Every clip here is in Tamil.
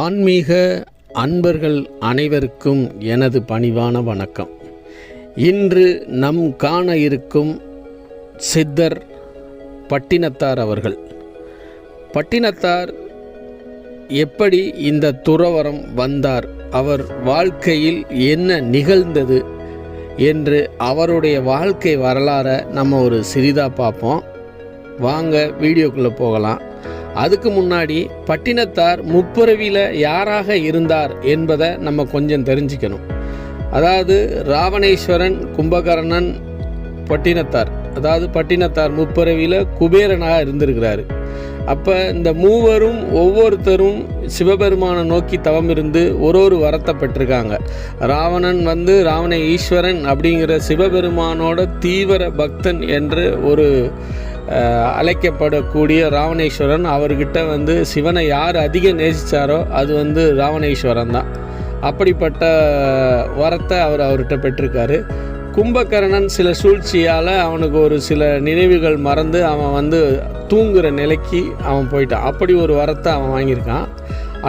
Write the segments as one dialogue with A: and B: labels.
A: ஆன்மீக அன்பர்கள் அனைவருக்கும் எனது பணிவான வணக்கம். இன்று நம் காண இருக்கும் சித்தர் பட்டினத்தார் அவர்கள். பட்டினத்தார் எப்படி இந்த துறவரம் வந்தார், அவர் வாழ்க்கையில் என்ன நிகழ்ந்தது என்று அவருடைய வாழ்க்கை வரலாறை நம்ம ஒரு சிறிதாக பார்ப்போம். வாங்க வீடியோக்குள்ளே போகலாம். அதுக்கு முன்னாடி பட்டினத்தார் முப்பிறவியில் யாராக இருந்தார் என்பதை நம்ம கொஞ்சம் தெரிஞ்சுக்கணும். அதாவது ராவணேஸ்வரன், கும்பகர்ணன், பட்டினத்தார். அதாவது பட்டினத்தார் முப்பிறவியில் குபேரனாக இருந்திருக்கிறாரு. அப்போ இந்த மூவரும் ஒவ்வொருத்தரும் சிவபெருமானை நோக்கி தவம் இருந்து ஒரு வரத்தை பெற்றிருக்காங்க. ராவணன் ராவண ஈஸ்வரன் அப்படிங்கிற சிவபெருமானோட தீவிர பக்தன் என்று ஒரு அழைக்கப்படக்கூடிய ராவணேஸ்வரன், அவர்கிட்ட சிவனை யார் அதிக நேசித்தாரோ அது ராவணேஸ்வரன் தான். அப்படிப்பட்ட வரத்தை அவர்கிட்ட பெற்றிருக்காரு. கும்பகர்ணன் சில சூழ்ச்சியால் அவனுக்கு ஒரு சில நினைவுகள் மறந்து அவன் தூங்குகிற நிலைக்கு அவன் போயிட்டான். அப்படி ஒரு வரத்தை அவன் வாங்கியிருக்கான்.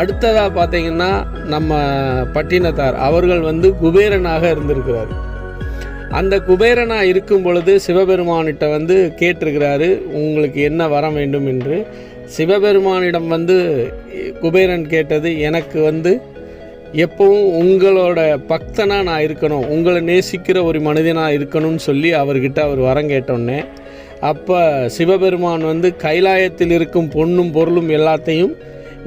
A: அடுத்ததாக பார்த்தீங்கன்னா நம்ம பட்டினத்தார் அவர்கள் குபேரனாக இருந்திருக்கிறார். அந்த குபேரனாக இருக்கும் பொழுது சிவபெருமானிட்ட கேட்டிருக்கிறாரு, உங்களுக்கு என்ன வர வேண்டும் என்று. சிவபெருமானிடம் குபேரன் கேட்டது, எனக்கு எப்பவும் உங்களோட பக்தனாக நான் இருக்கணும், உங்களை நேசிக்கிற ஒரு மனிதனாக இருக்கணும்னு சொல்லி அவர்கிட்ட அவர் வரம் கேட்டோன்னே, அப்போ சிவபெருமான் கைலாயத்தில் இருக்கும் பொன்னும் பொருளும் எல்லாத்தையும்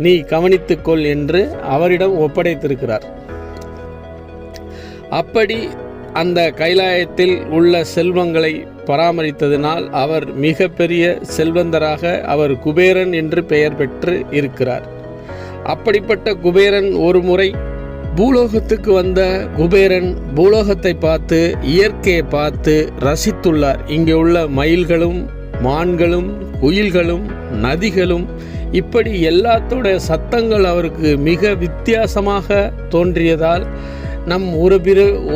A: நீ கவனித்துக்கொள் என்று அவரிடம் ஒப்படைத்திருக்கிறார். அப்படி அந்த கைலாயத்தில் உள்ள செல்வங்களை பராமரித்ததினால் அவர் மிக பெரிய செல்வந்தராக அவர் குபேரன் என்று பெயர் பெற்று இருக்கிறார். அப்படிப்பட்ட குபேரன் ஒரு முறை பூலோகத்துக்கு வந்த குபேரன் பூலோகத்தை பார்த்து, இயற்கையை பார்த்து ரசித்துள்ளார். இங்கே உள்ள மயில்களும் மான்களும் குயில்களும் நதிகளும் இப்படி எல்லாத்தோட சத்தங்கள் அவருக்கு மிக வித்தியாசமாக தோன்றியதால், நம்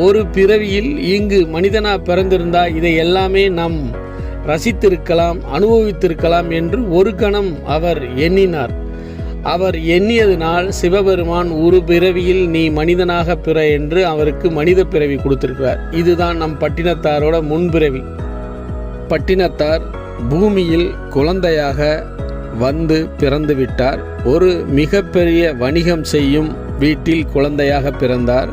A: ஒரு பிறவியில் இங்கு மனிதனாக பிறந்திருந்தால் இதை எல்லாமே நாம் ரசித்திருக்கலாம், அனுபவித்திருக்கலாம் என்று ஒரு கணம் அவர் எண்ணினார். அவர் எண்ணியதினால் சிவபெருமான் ஒரு பிறவியில் நீ மனிதனாக பிற என்று அவருக்கு மனித பிறவி கொடுத்திருக்கிறார். இதுதான் நம் பட்டினத்தாரோட முன்பிறவி. பட்டினத்தார் பூமியில் குழந்தையாக பிறந்து விட்டார். ஒரு மிகப்பெரிய வணிகம் செய்யும் வீட்டில் குழந்தையாக பிறந்தார்.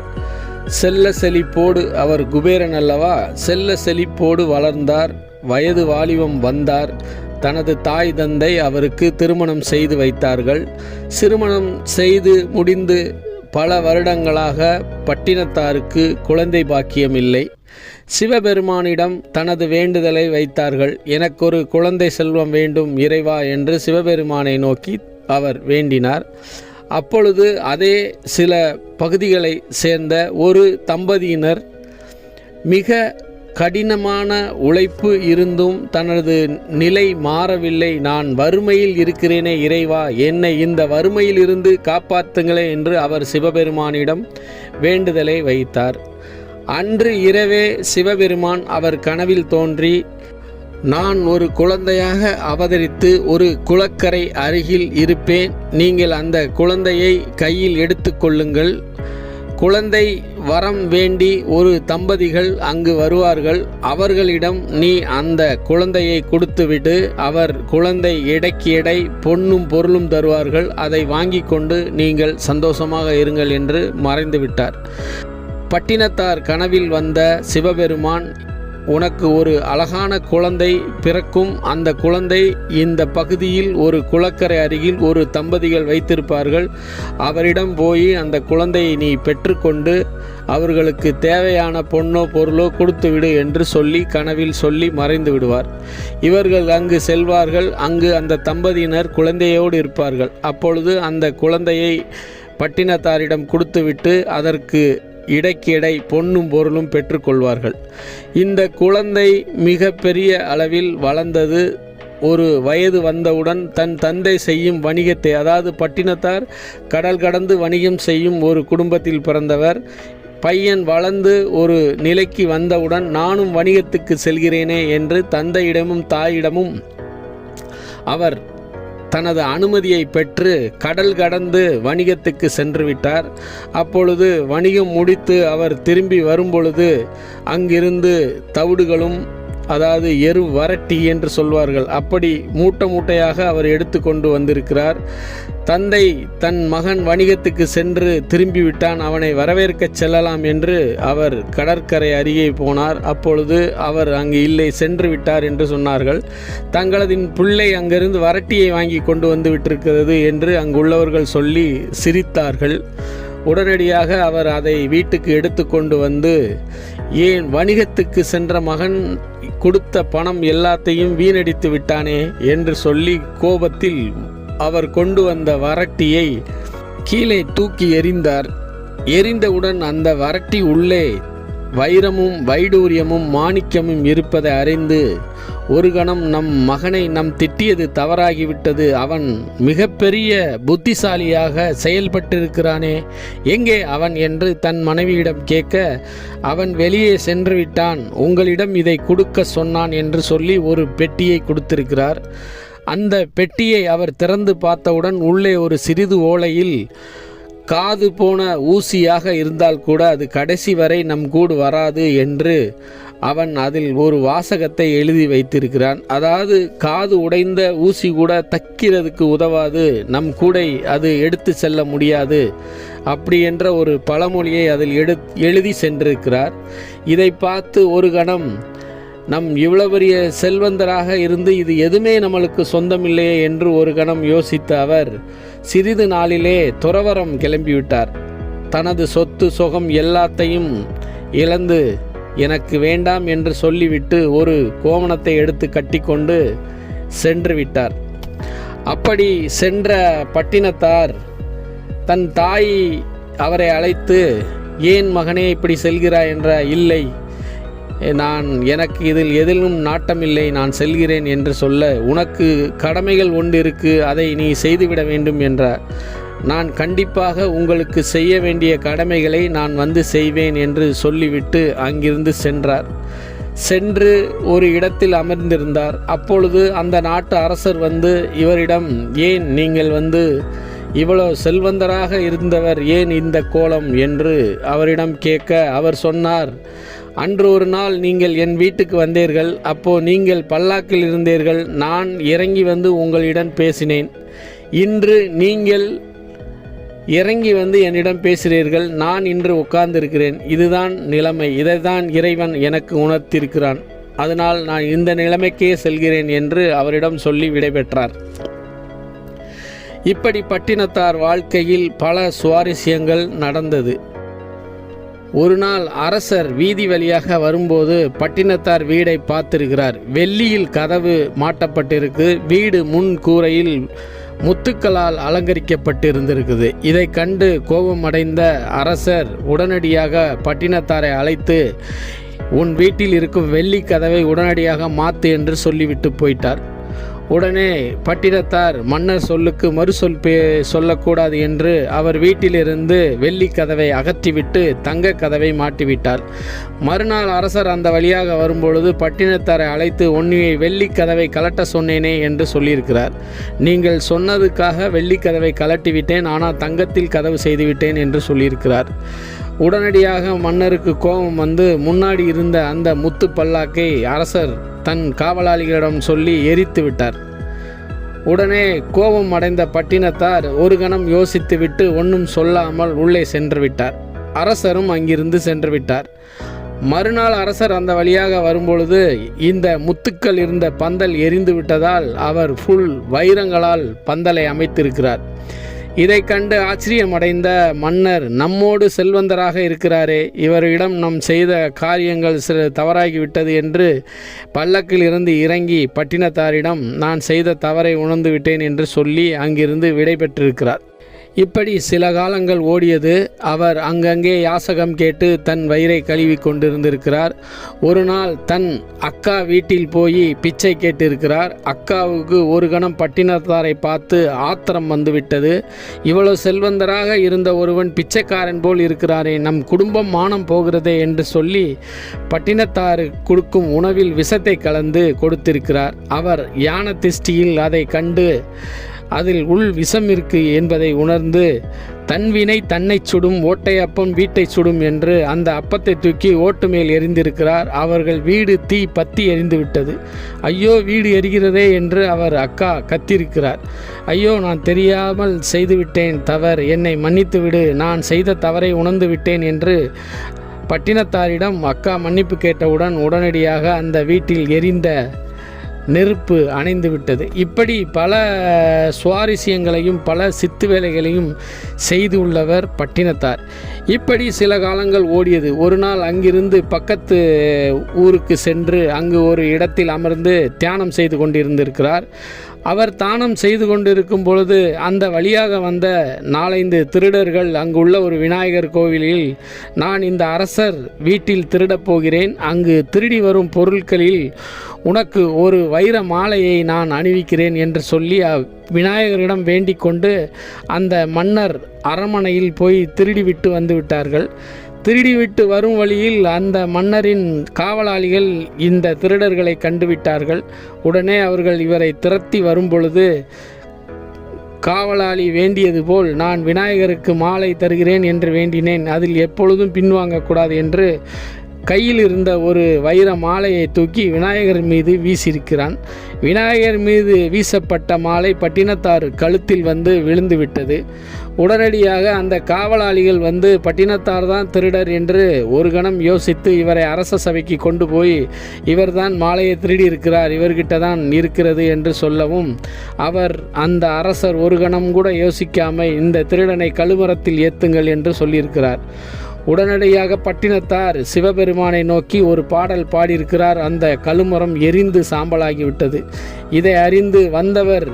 A: செல்ல செழிப்போடு, அவர் குபேரன் அல்லவா, செல்ல செழிப்போடு வளர்ந்தார். வயது வாலிபம் வந்தார். தனது தாய் தந்தை அவருக்கு திருமணம் செய்து வைத்தார்கள். திருமணம் செய்து முடிந்து பல வருடங்களாக பட்டினத்தாருக்கு குழந்தை பாக்கியம் இல்லை. சிவபெருமானிடம் தனது வேண்டுதலை வைத்தார்கள். எனக்கு ஒரு குழந்தை செல்வம் வேண்டும் இறைவா என்று சிவபெருமானை நோக்கி அவர் வேண்டினார். அப்பொழுது அதே சில பகுதிகளை சேர்ந்த ஒரு தம்பதியினர் மிக கடினமான உழைப்பு இருந்தும் தனது நிலை மாறவில்லை, நான் வறுமையில் இருக்கிறேனே இறைவா, என்னை இந்த வறுமையில் இருந்து காப்பாற்றுங்களே என்று அவர் சிவபெருமானிடம் வேண்டுதலை வைத்தார். அன்று இரவே சிவபெருமான் அவர் கனவில் தோன்றி, நான் ஒரு குழந்தையாக அவதரித்து ஒரு குளக்கரை அருகில் இருப்பேன், நீங்கள் அந்த குழந்தையை கையில் எடுத்துக்கொள்ளுங்கள். குழந்தை வரம் வேண்டி ஒரு தம்பதிகள் அங்கு வருவார்கள். அவர்களிடம் நீ அந்த குழந்தையை கொடுத்துவிட்டு, அவர் குழந்தை எடைக்கு எடை பொன்னும் பொருளும் தருவார்கள், அதை வாங்கி கொண்டு நீங்கள் சந்தோஷமாக இருங்கள் என்று மறைந்து விட்டார். பட்டினத்தார் கனவில் வந்த சிவபெருமான், உனக்கு ஒரு அழகான குழந்தை பிறக்கும், அந்த குழந்தை இந்த பகுதியில் ஒரு குளக்கரை அருகில் ஒரு தம்பதிகள் வைத்திருப்பார்கள், அவரிடம் போய் அந்த குழந்தையை நீ பெற்றுக்கொண்டு அவர்களுக்கு தேவையான பொன்னோ பொருளோ கொடுத்துவிடு என்று சொல்லி கனவில் சொல்லி மறைந்து விடுவார். இவர்கள் அங்கு செல்வார்கள். அங்கு அந்த தம்பதியினர் குழந்தையோடு இருப்பார்கள். அப்பொழுது அந்த குழந்தையை பட்டினத்தாரிடம் கொடுத்துவிட்டு அதற்கு இடைக்கு எடை பொன்னும் பொருளும் பெற்றுக்கொள்வார்கள். இந்த குழந்தை மிக பெரிய அளவில் வளர்ந்தது. ஒரு வயது வந்தவுடன் தன் தந்தை செய்யும் வணிகத்தை, அதாவது பட்டினத்தார் கடல் கடந்து வணிகம் செய்யும் ஒரு குடும்பத்தில் பிறந்தவர். பையன் வளர்ந்து ஒரு நிலைக்கு வந்தவுடன் நானும் வணிகத்துக்கு செல்கிறேனே என்று தந்தையிடமும் தாயிடமும் அவர் தனது அனுமதியை பெற்று கடல் கடந்து வணிகத்துக்கு சென்று விட்டார். அப்பொழுது வணிகம் முடித்து அவர் திரும்பி வரும்பொழுது அங்கிருந்து தவிடுகளும், அதாவது எரு வரட்டி என்று சொல்வார்கள், அப்படி மூட்டை மூட்டையாக அவர் எடுத்து கொண்டு வந்திருக்கிறார். தந்தை தன் மகன் வணிகத்துக்கு சென்று திரும்பிவிட்டான், அவனை வரவேற்கச் செல்லலாம் என்று அவர் கடற்கரை அருகே போனார். அப்பொழுது அவர் அங்கு இல்லை, சென்று விட்டார் என்று சொன்னார்கள். தங்களது பிள்ளை அங்கிருந்து வரட்டியை வாங்கி கொண்டு வந்து விட்டிருக்கிறது என்று அங்குள்ளவர்கள் சொல்லி சிரித்தார்கள். உடனடியாக அவர் அதை வீட்டுக்கு எடுத்து கொண்டு வந்து, ஏன் வணிகத்துக்கு சென்ற மகன் கொடுத்த பணம் எல்லாத்தையும் வீணடித்து விட்டானே என்று சொல்லி கோபத்தில் அவர் கொண்டு வந்த வரட்டியை கீழே தூக்கி எறிந்தார். எறிந்தவுடன் அந்த வரட்டி உள்ளே வைரமும் வைடூரியமும் மாணிக்கமும் இருப்பதை அறிந்து, ஒரு கணம் நம் மகனை திட்டியது தவறாகிவிட்டது, அவன் மிகப்பெரிய புத்திசாலியாக செயல்பட்டிருக்கிறானே, எங்கே அவன் என்று தன் மனைவியிடம் கேட்க, அவன் வெளியே சென்று விட்டான், உங்களிடம் இதை கொடுக்க சொன்னான் என்று சொல்லி ஒரு பெட்டியை கொடுத்திருக்கிறார். அந்த பெட்டியை அவர் திறந்து பார்த்தவுடன் உள்ளே ஒரு சிறிது ஓலையில் காது போன ஊசியாக இருந்தால் கூட அது கடைசி வரை நம் கூடு வராது என்று அவன் அதில் ஒரு வாசகத்தை எழுதி வைத்திருக்கிறான். அதாவது காது உடைந்த ஊசி கூட தைக்கிறதுக்கு உதவாது, நம் கூடை அது எடுத்து செல்ல முடியாது, அப்படி என்ற ஒரு பழமொழியை அதில் எழுதி சென்றிருக்கிறார். இதை பார்த்து ஒரு கணம் நம் இவ்வளவு பெரிய செல்வந்தராக இருந்து இது எதுவுமே நம்மளுக்கு சொந்தமில்லையே என்று ஒரு கணம் யோசித்த அவர் சிறிது நாளிலே துறவரம் கிளம்பிவிட்டார். தனது சொத்து சொகம் எல்லாத்தையும் இழந்து எனக்கு வேண்டாம் என்று சொல்லிவிட்டு ஒரு கோவணத்தை எடுத்து கட்டிக்கொண்டு சென்று விட்டார். அப்படி சென்ற பட்டினத்தார் தன் தாய் அவரை அழைத்து, ஏன் மகனே இப்படி செல்கிறாய் என்ற, இல்லை எனக்கு எதிலும் நாட்டமில்லை, நான் செல்கிறேன் என்று சொல்ல, உனக்கு கடமைகள் ஒன்று இருக்கு, அதை நீ செய்துவிட வேண்டும் என்றார். நான் கண்டிப்பாக உங்களுக்கு செய்ய வேண்டிய கடமைகளை நான் வந்து செய்வேன் என்று சொல்லிவிட்டு அங்கிருந்து சென்றார். சென்று ஒரு இடத்தில் அமர்ந்திருந்தார். அப்பொழுது அந்த நாட்டு அரசர் வந்து இவரிடம், ஏன் நீங்கள் இவ்வளோ செல்வந்தராக இருந்தவர் ஏன் இந்த கோலம் என்று அவரிடம் கேட்க, அவர் சொன்னார், அன்று ஒரு நாள் நீங்கள் என் வீட்டுக்கு வந்தீர்கள், அப்போ நீங்கள் பல்லாக்கில் இருந்தீர்கள், நான் இறங்கி வந்து உங்களிடம் பேசினேன். இன்று நீங்கள் இறங்கி வந்து என்னிடம் பேசுகிறீர்கள், நான் இன்று உட்கார்ந்திருக்கிறேன். இதுதான் நிலைமை, இதைத்தான் இறைவன் எனக்கு உணர்த்தியிருக்கிறான், அதனால் நான் இந்த நிலைமைக்கே செல்கிறேன் என்று அவரிடம் சொல்லி விடைபெற்றார். இப்படி பட்டினத்தார் வாழ்க்கையில் பல சுவாரஸ்யங்கள் நடந்தது. ஒரு நாள் அரசர் வீதி வழியாக வரும்போது பட்டினத்தார் வீடை பார்த்திருக்கிறார். வெள்ளியில் கதவு மாட்டப்பட்டிருக்கு, வீடு முன் கூரையில் முத்துக்களால் அலங்கரிக்கப்பட்டிருந்திருக்குது. இதை கண்டு கோபமடைந்த அரசர் உடனடியாக பட்டினத்தாரை அழைத்து, உன் வீட்டில் இருக்கும் வெள்ளி கதவை உடனடியாக மாற்று என்று சொல்லிவிட்டு போயிட்டார். உடனே பட்டினத்தார் மன்னர் சொல்லுக்கு மறுசொல் சொல்லக்கூடாது என்று அவர் வீட்டிலிருந்து வெள்ளி கதவை அகற்றிவிட்டு தங்க கதவை மாட்டிவிட்டார். மறுநாள் அரசர் அந்த வழியாக வரும்பொழுது பட்டினத்தாரை அழைத்து, உன்னை வெள்ளி கதவை கலட்ட சொன்னேனே என்று சொல்லியிருக்கிறார். நீங்கள் சொன்னதுக்காக வெள்ளி கதவை கலட்டிவிட்டேன், ஆனால் தங்கத்தில் கதவு செய்துவிட்டேன் என்று சொல்லியிருக்கிறார். உடனடியாக மன்னருக்கு கோபம் வந்து முன்னாடி இருந்த அந்த முத்து பல்லாக்கை அரசர் தன் காவலாளிகளிடம் சொல்லி எரித்து விட்டார். உடனே கோபம் அடைந்த பட்டினத்தார் ஒரு கணம் யோசித்துவிட்டு ஒன்றும் சொல்லாமல் உள்ளே சென்று விட்டார். அரசரும் அங்கிருந்து சென்று விட்டார். மறுநாள் அரசர் அந்த வழியாக வரும்பொழுது இந்த முத்துக்கள் இருந்த பந்தல் எரிந்து விட்டதால் அவர் ஃபுல் வைரங்களால் பந்தலை அமைத்திருக்கிறார். இதை கண்டு ஆச்சரியமடைந்த மன்னர், நம்மோடு செல்வந்தராக இருக்கிறாரே, இவரிடம் நாம் செய்த காரியங்கள் சில தவறாகிவிட்டது என்று பல்லக்கில் இருந்து இறங்கி பட்டினத்தாரிடம், நான் செய்த தவறை உணர்ந்து விட்டேன் என்று சொல்லி அங்கிருந்து விடை பெற்றிருக்கிறார். இப்படி சில காலங்கள் ஓடியது. அவர் அங்கங்கே யாசகம் கேட்டு தன் வயிறை கழுவி கொண்டிருந்திருக்கிறார். ஒரு நாள் தன் அக்கா வீட்டில் போய் பிச்சை கேட்டிருக்கிறார். அக்காவுக்கு ஒரு கணம் பட்டினத்தாரை பார்த்து ஆத்திரம் வந்துவிட்டது. இவ்வளவு செல்வந்தராக இருந்த ஒருவன் பிச்சைக்காரன் போல் இருக்கிறாரே, நம் குடும்பம் மானம் போகிறதே என்று சொல்லி பட்டினத்தாரு கொடுக்கும் உணவில் விஷத்தை கலந்து கொடுத்திருக்கிறார். அவர் யான திஷ்டியில் அதை கண்டு அதில் உள் விஷம் இருக்கு என்பதை உணர்ந்து தன் வினை தன்னை சுடும், ஓட்டை அப்பம் வீட்டை சுடும் என்று அந்த அப்பத்தை தூக்கி ஓட்டு மேல் எரிந்திருக்கிறார். அவர்கள் வீடு தீ பற்றி எரிந்து விட்டது. ஐயோ, வீடு எரிகிறதே என்று அவர் அக்கா கத்திருக்கிறார். ஐயோ, நான் தெரியாமல் செய்துவிட்டேன் தவறு, என்னை மன்னித்து விடு, நான் செய்த தவறை உணர்ந்து விட்டேன் என்று பட்டினத்தாரிடம் அக்கா மன்னிப்பு கேட்டவுடன் உடனடியாக அந்த வீட்டில் எரிந்த நெருப்பு அணைந்து விட்டது. இப்படி பல சுவாரஸ்யங்களையும் பல சித்து வேலைகளையும் செய்து உள்ளவர் பட்டினத்தார். இப்படி சில காலங்கள் ஓடியது. ஒரு நாள் அங்கிருந்து பக்கத்து ஊருக்கு சென்று அங்கு ஒரு இடத்தில் அமர்ந்து தியானம் செய்து கொண்டிருந்திருக்கிறார். அவர் தானம் செய்து கொண்டிருக்கும் பொழுது அந்த வழியாக வந்த 4-5 திருடர்கள் அங்குள்ள ஒரு விநாயகர் கோவிலில், நான் இந்த அரசர் வீட்டில் திருடப் போகிறேன், அங்கு திருடி வரும் பொருட்களில் உனக்கு ஒரு வைர மாலையை நான் அணிவிக்கிறேன் என்று சொல்லி விநாயகரிடம் வேண்டிக் கொண்டு அந்த மன்னர் அரண்மனையில் போய் திருடிவிட்டு வந்து விட்டார்கள். திருடிவிட்டு வரும் வழியில் அந்த மன்னரின் காவலாளிகள் இந்த திருடர்களை கண்டுவிட்டார்கள். உடனே அவர்கள் இவரை திரட்டி வரும் பொழுது காவலாளி வேண்டியது போல், நான் விநாயகருக்கு மாலை தருகிறேன் என்று வேண்டினேன், அதில் எப்பொழுதும் பின்வாங்கக்கூடாது என்று கையில் இருந்த ஒரு வைர மாலையை தூக்கி விநாயகர் மீது வீசியிருக்கிறான். விநாயகர் மீது வீசப்பட்ட மாலை பட்டினத்தார் கழுத்தில் வந்து விழுந்து விட்டது. உடனடியாக அந்த காவலாளிகள் வந்து பட்டினத்தார் தான் திருடர் என்று ஒரு கணம் யோசித்து இவரை அரச சபைக்கு கொண்டு போய், இவர்தான் மாலையை திருடி இருக்கிறார், இவர்கிட்ட தான் இருக்கிறது என்று சொல்லவும், அவர் அந்த அரசர் ஒரு கணம் கூட யோசிக்காமல் இந்த திருடனை கழுமரத்தில் ஏத்துங்கள் என்று சொல்லியிருக்கிறார். உடனடியாக பட்டினத்தார் சிவபெருமானை நோக்கி ஒரு பாடல் பாடியிருக்கிறார். அந்த கழுமரம் எரிந்து சாம்பலாகிவிட்டது. இதை அறிந்து வந்தவர்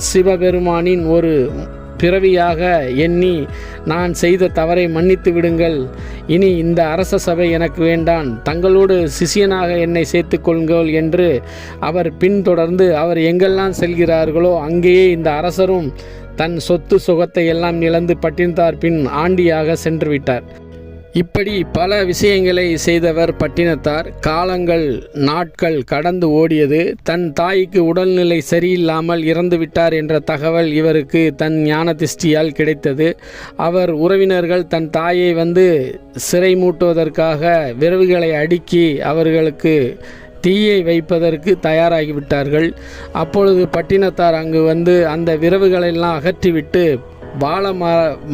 A: சிவபெருமானின் ஒரு பிறவியாக எண்ணி, நான் செய்த தவறை மன்னித்து விடுங்கள், இனி இந்த அரச சபை எனக்கு வேண்டாம், தங்களோடு சிஷியனாக என்னை சேர்த்து கொள்ளுங்கள் என்று அவர் பின்தொடர்ந்து அவர் எங்கெல்லாம் செல்கிறார்களோ அங்கேயே இந்த அரசரும் தன் சொத்து சுகத்தை எல்லாம் இழந்து பட்டினத்தார் பின் ஆண்டியாக சென்று விட்டார். இப்படி பல விஷயங்களை செய்தவர் பட்டினத்தார். காலங்கள் நாட்கள் கடந்து ஓடியது. தன் தாய்க்கு உடல்நிலை சரியில்லாமல் இறந்துவிட்டார் என்ற தகவல் இவருக்கு தன் ஞான திருஷ்டியால் கிடைத்தது. அவர் உறவினர்கள் தன் தாயை வந்து சிறை மூட்டுவதற்காக விரவுகளை அடுக்கி அவர்களுக்கு தீயை வைப்பதற்கு தயாராகிவிட்டார்கள். அப்பொழுது பட்டினத்தார் அங்கு வந்து அந்த விரவுகளெல்லாம் அகற்றிவிட்டு வாழ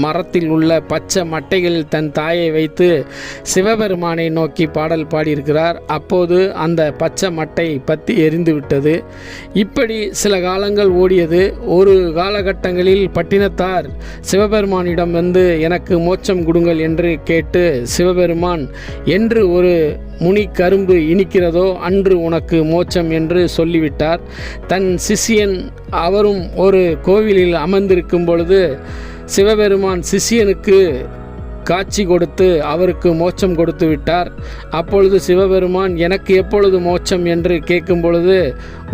A: மரத்தில் உள்ள பச்சை மட்டைகளில் தன் தாயை வைத்து சிவபெருமானை நோக்கி பாடல் பாடியிருக்கிறார். அப்போது அந்த பச்சை மட்டை பற்றி எரிந்து விட்டது. இப்படி சில காலங்கள் ஓடியது. ஒரு காலகட்டங்களில் பட்டினத்தார் சிவபெருமானிடம் வந்து எனக்கு மோட்சம் கொடுங்கள் என்று கேட்டு, சிவபெருமான் என்று ஒரு முனி கரும்பு இனிக்கிறதோ அன்று உனக்கு மோட்சம் என்று சொல்லிவிட்டார். தன் சிஷியன் அவரும் ஒரு கோவிலில் அமர்ந்திருக்கும் பொழுது சிவபெருமான் சிஷியனுக்கு காட்சி கொடுத்து அவருக்கு மோட்சம் கொடுத்து விட்டார். அப்பொழுது சிவபெருமான் எனக்கு எப்பொழுது மோட்சம் என்று கேட்கும் பொழுது,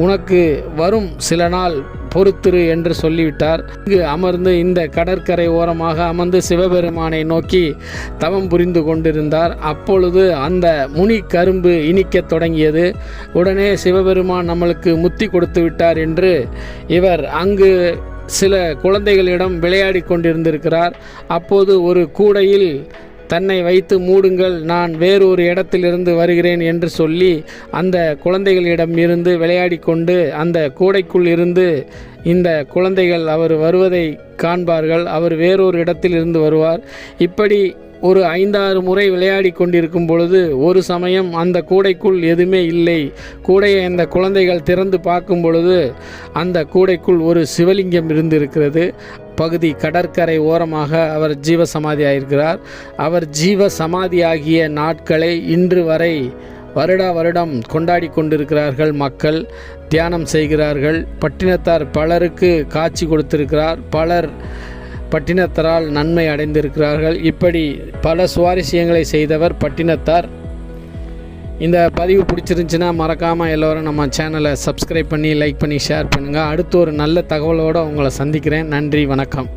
A: உனக்கு வரும் சில நாள் பொறுத்திரு என்று சொல்லிவிட்டார். இங்கு அமர்ந்து இந்த கடற்கரை ஓரமாக அமர்ந்து சிவபெருமானை நோக்கி தவம் புரிந்து கொண்டிருந்தார். அப்பொழுது அந்த முனி கரும்பு இனிக்கத் தொடங்கியது. உடனே சிவபெருமான் நம்மளுக்கு முத்தி கொடுத்து விட்டார் என்று இவர் அங்கு சில குழந்தைகளிடம் விளையாடி கொண்டிருந்திருக்கிறார். அப்போது ஒரு கூடையில் தன்னை வைத்து மூடுங்கள், நான் வேறொரு இடத்திலிருந்து வருகிறேன் என்று சொல்லி அந்த குழந்தைகளிடம் இருந்து விளையாடி கொண்டு அந்த கூடைக்குள் இருந்து இந்த குழந்தைகள் அவர் வருவதை காண்பார்கள். அவர் வேறொரு இடத்தில் இருந்து வருவார். இப்படி ஒரு 5-6 முறை விளையாடி கொண்டிருக்கும் பொழுது ஒரு சமயம் அந்த கூடைக்குள் எதுவுமே இல்லை. கூடையை அந்த குழந்தைகள் திறந்து பார்க்கும் பொழுது அந்த கூடைக்குள் ஒரு சிவலிங்கம் இருந்திருக்கிறது. பகுதி கடற்கரை ஓரமாக அவர் ஜீவசமாதி ஆகியிருக்கிறார். அவர் ஜீவசமாதியாகிய நாட்களை இன்று வரை வருடம் கொண்டாடி கொண்டிருக்கிறார்கள். மக்கள் தியானம் செய்கிறார்கள். பட்டினத்தார் பலருக்கு காட்சி கொடுத்திருக்கிறார். பலர் பட்டினத்தாரால் நன்மை அடைந்திருக்கிறார்கள். இப்படி பல சுவாரஸ்யங்களை செய்தவர் பட்டினத்தார். இந்த பதிவு பிடிச்சிருந்துச்சுன்னா மறக்காமல் எல்லோரும் நம்ம சேனலை சப்ஸ்கிரைப் பண்ணி லைக் பண்ணி ஷேர் பண்ணுங்கள். அடுத்து ஒரு நல்ல தகவலோடு உங்களை சந்திக்கிறேன். நன்றி, வணக்கம்.